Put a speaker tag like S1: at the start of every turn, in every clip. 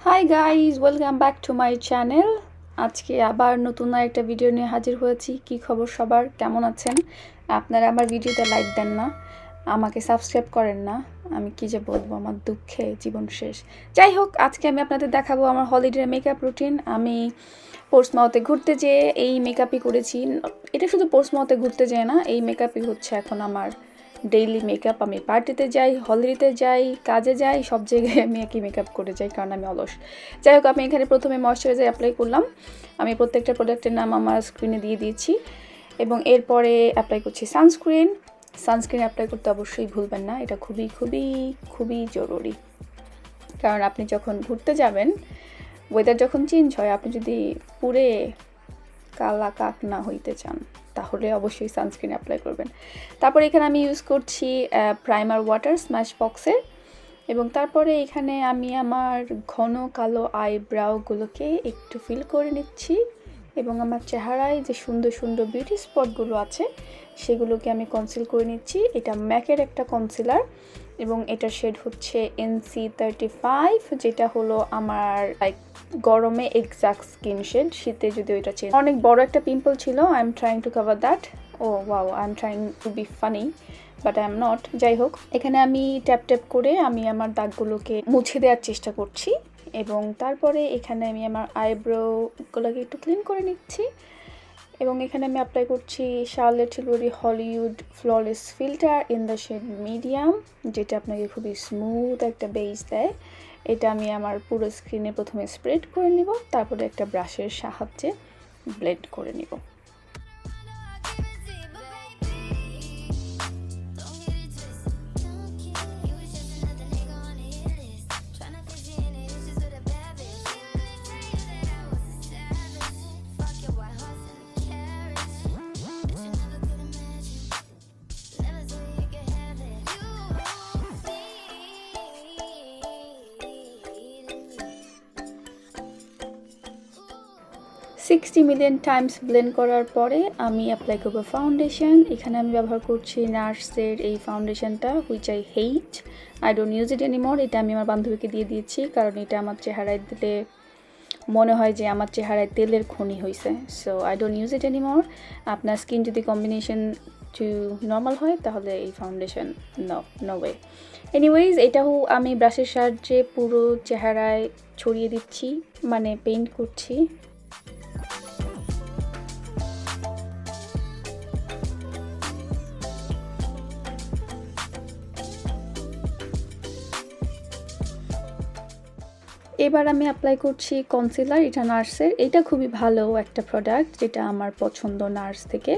S1: Hi guys, welcome back to my channel. আজকে আবার নতুন একটা ভিডিও নিয়ে হাজির হয়েছি। কি খবর সবার, কেমন আছেন? আপনারা আমার ভিডিওতে লাইক দেন না, আমাকে সাবস্ক্রাইব করেন না। আমি কি যে বলবো, আমার দুঃখে জীবন শেষ। যাই হোক, আজকে আমি আপনাদের দেখাবো আমার হলিডে মেকআপ রুটিন। আমি পোর্টসমাউথে ঘুরতে যেয়ে এই মেকআপই করেছি। এটা শুধু পোর্টসমাউথে ঘুরতে যেয়ে না, এই মেকআপই হচ্ছে এখন আমার ডেইলি মেকআপ। আমি পার্টিতে যাই, হলিডেতে যাই, কাজে যাই, সব জায়গায় আমি একই মেকআপ করে যাই, কারণ আমি অলস। যাই হোক, আমি এখানে প্রথমে ময়শ্চারাইজার অ্যাপ্লাই করলাম। আমি প্রত্যেকটা প্রোডাক্টের নাম আমার স্ক্রিনে দিয়ে দিয়েছি এবং এরপরে অ্যাপ্লাই করছি সানস্ক্রিন। সানস্ক্রিন অ্যাপ্লাই করতে অবশ্যই ভুলবেন না, এটা খুবই খুবই খুবই জরুরি। কারণ আপনি যখন ঘুরতে যাবেন, ওয়েদার যখন চেঞ্জ হয়, আপনি যদি পুরে কালা কাক না হইতে চান তাহলে অবশ্যই সানস্ক্রিন অ্যাপ্লাই করবেন। তারপরে এখানে আমি ইউজ করছি প্রাইমার ওয়াটার স্ম্যাশবক্সের, এবং তারপরে এখানে আমি আমার ঘন কালো আইব্রাউগুলোকে একটু ফিল করে নিচ্ছি এবং আমার চেহারায় যে সুন্দর সুন্দর বিউটি স্পটগুলো আছে সেগুলোকে আমি কনসিল করে নিচ্ছি। এটা ম্যাকের একটা কনসিলার এবং এটার শেড হচ্ছে NC35, যেটা হলো আমার লাইক গরমে এক্সাক্ট স্কিন শেড, শীতে যদি ওইটা চেঞ্জ। অনেক বড় একটা পিম্পল ছিল, I am trying to cover that. Oh wow, I am trying to be funny but I am not. যাই হোক, এখানে আমি ট্যাপ ট্যাপ করে আমি আমার দাগগুলোকে মুছে দেওয়ার চেষ্টা করছি এবং তারপরে এখানে আমি আমার আইব্রোগুলোকে একটু ক্লিন করে নিচ্ছি এবং এখানে আমি অ্যাপ্লাই করছি Charlotte Tilbury Hollywood flawless filter in the shade medium, যেটা আপনাকে খুবই স্মুথ একটা বেস দেয়। এটা আমি আমার পুরো স্ক্রিনে প্রথমে স্প্রেড করে নিব, তারপরে একটা ব্রাশের সাহায্যে ব্লেন্ড করে নিব। সিক্সটি মিলিয়ন টাইমস ব্লেন্ড করার পরে আমি অ্যাপ্লাই করবো ফাউন্ডেশন। এখানে আমি ব্যবহার করছি নার্সের এই ফাউন্ডেশনটা, which I hate, I don't use it anymore. এটা আমি আমার বান্ধবীকে দিয়ে দিয়েছি, কারণ এটা আমার চেহারায় দিলে মনে হয় যে আমার চেহারায় তেলের খনি হয়েছে। So I don't use it anymore. আপনার স্কিন যদি কম্বিনেশন টু নর্মাল হয় তাহলে এই ফাউন্ডেশন নো ওয়ে। এনিওয়েজ, এটাও আমি ব্রাশের সাহায্যে পুরো চেহারায় ছড়িয়ে দিচ্ছি, মানে পেইন্ট করছি। এবার আমি অ্যাপ্লাই করছি কনসিলার, এটা নার্সের। এটা খুবই ভালো একটা প্রোডাক্ট, যেটা আমার পছন্দ নার্স থেকে।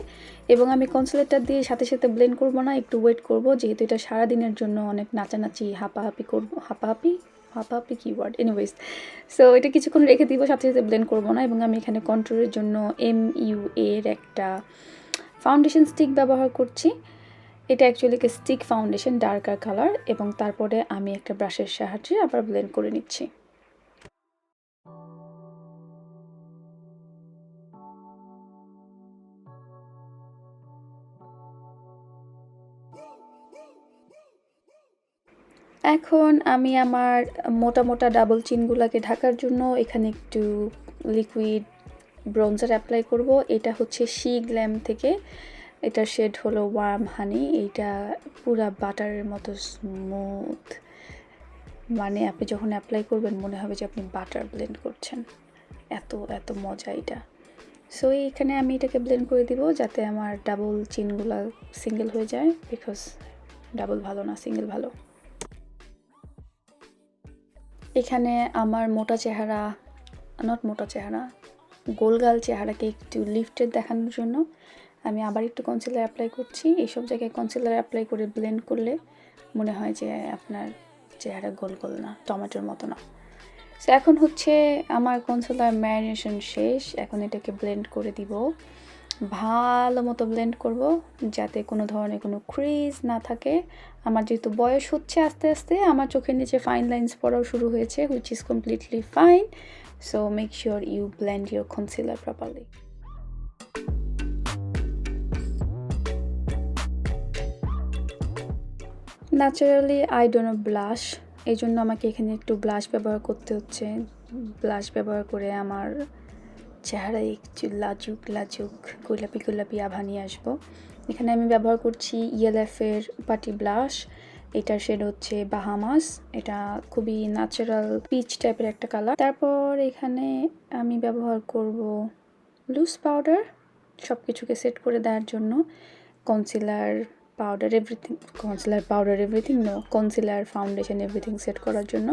S1: এবং আমি কনসিলারটা দিয়ে সাথে সাথে ব্লেন্ড করব না, একটু ওয়েট করব, যেহেতু এটা সারাদিনের জন্য অনেক নাচানাচি হাঁপাহাঁপি করবো। হাঁপাহাঁপি কি ওয়ার্ড, এনিওয়েজ। সো এটা কিছুক্ষণ রেখে দিব, সাথে সাথে ব্লেন্ড করব না। এবং আমি এখানে কন্ট্রোলের জন্য MUA-এর একটা ফাউন্ডেশন স্টিক ব্যবহার করছি। এটা actually stick foundation, darker colour. এবং তারপরে আমি একটা ব্রাশের সাহায্যে আবার ব্লেন্ড করে নিচ্ছি। এখন আমি আমার মোটা মোটা ডাবল চিনগুলোকে ঢাকার জন্য এখানে একটু লিকুইড ব্রোঞ্জার অ্যাপ্লাই করব। এটা হচ্ছে শি গ্ল্যাম থেকে, এটার শেড হলো ওয়ার্ম হানি। এইটা পুরা বাটারের মতো স্মুথ, মানে আপনি যখন অ্যাপ্লাই করবেন মনে হবে যে আপনি বাটার ব্লেন্ড করছেন, এত এত মজা এটা। সো এখানে আমি এটাকে ব্লেন্ড করে দিব যাতে আমার ডাবল চিনগুলো সিঙ্গেল হয়ে যায়, বিকজ ডাবল ভালো না, সিঙ্গেল ভালো। এখানে আমার মোটা চেহারা, গোলগাল চেহারাকে একটু লিফটেড দেখানোর জন্য আমি আবার একটু কনসিলার অ্যাপ্লাই করছি। এইসব জায়গায় কনসিলার অ্যাপ্লাই করে ব্লেন্ড করলে মনে হয় যে আপনার চেহারা গোল গোল না, টমেটোর মতো না। সো এখন হচ্ছে আমার কনসিলার ম্যারিনেশন শেষ। এখন এটাকে ব্লেন্ড করে দিব, ভালো মতো ব্লেন্ড করব যাতে কোনো ধরনের কোনো ক্রিজ না থাকে। আমার যেহেতু বয়স হচ্ছে আস্তে আস্তে, আমার চোখের নিচে ফাইন লাইন্স পড়াও শুরু হয়েছে, which is completely fine. So make sure you blend your concealer properly. Naturally I don't blush, এই জন্য আমাকে এখানে একটু ব্লাশ ব্যবহার করতে হচ্ছে। ব্লাশ ব্যবহার করে আমার চেহারায় একটু লাজুক লাজুক গোলাপি গোলাপি আভা নিয়ে আসবো। এখানে আমি ব্যবহার করছি ইএলএফের পাটি ব্লাশ। এটার শেড হচ্ছে বাহামাস। এটা খুবই ন্যাচারাল পিচ টাইপের একটা কালার। তারপর এখানে আমি ব্যবহার করব লুজ পাউডার, সব কিছুকে সেট করে দেওয়ার জন্য। Concealer powder everything no, concealer foundation everything set করার জন্য।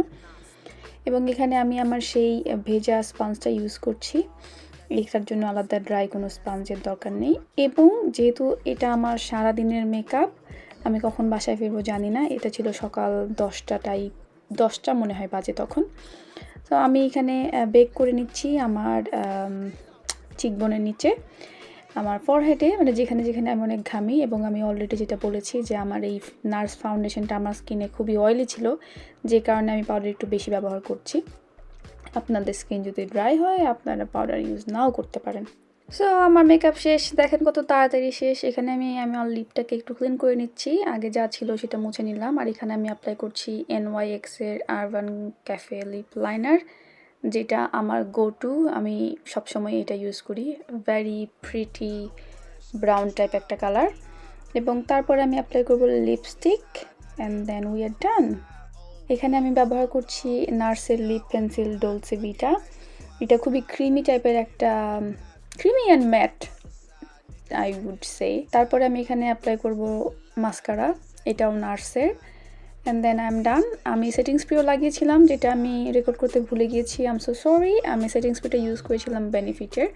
S1: এবং এখানে আমি আমার সেই ভেজা স্পঞ্জটা ইউজ করছি। এটার জন্য আলাদা ড্রাই কোনো স্পঞ্জের দরকার নেই। এবং যেহেতু এটা আমার সারাদিনের মেকআপ, আমি কখন বাসায় ফিরবো জানি না। এটা ছিল সকাল 10টা মনে হয় বাজে তখন। তো আমি এখানে বেক করে নিচ্ছি আমার চিকবোনের নিচে, আমার ফরহেডে, মানে যেখানে যেখানে আমি অনেক ঘামি। এবং আমি অলরেডি যেটা বলেছি যে আমার এই নার্স ফাউন্ডেশনটা আমার স্কিনে খুবই অয়েলি ছিল, যে কারণে আমি পাউডার একটু বেশি ব্যবহার করছি। আপনাদের স্কিন যদি ড্রাই হয় আপনারা পাউডার ইউজ নাও করতে পারেন। সো আমার মেকআপ শেষ, দেখেন কত তাড়াতাড়ি শেষ। এখানে আমি আমার লিপটাকে একটু ক্লিন করে নিচ্ছি, আগে যা ছিল সেটা মুছে নিলাম। আর এখানে আমি অ্যাপ্লাই করছি NYX এর আরবান ক্যাফে লিপ লাইনার, যেটা আমার গো টু। আমি সবসময় এটা ইউজ করি, ভেরি প্রিটি ব্রাউন টাইপ একটা কালার। এবং তারপর আমি অ্যাপ্লাই করব lipstick and then we are done. এখানে আমি ব্যবহার করছি নার্সের লিপ পেন্সিল ডলসে ভিটা। এটা খুবই ক্রিমি টাইপের একটা, creamy and matte I would say. তারপরে আমি এখানে অ্যাপ্লাই করব মাস্কারা, এটাও নার্সের। And then I am done. আমি সেটিং স্প্রেও লাগিয়েছিলাম, যেটা আমি রেকর্ড করতে ভুলে গিয়েছি, আই এম সো সরি। আমি সেটিং স্প্রেটা ইউজ করেছিলাম বেনিফিটের।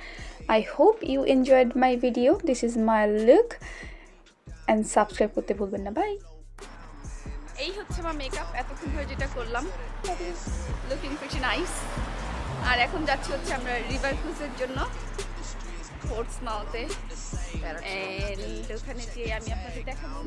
S1: I hope you enjoyed my video. This is my look and subscribe করতে ভুলবেন না। বাই। এই হচ্ছে আমার মেকআপ এতক্ষণ ধরে যেটা করলাম, লুকিং প্রিটি নাইস। আর এখন যাচ্ছি হচ্ছে আমরা রিভার ক্রুজের জন্য পোর্টসমাউথে। ওখানে যেয়ে আমি আপনাদের দেখাবো।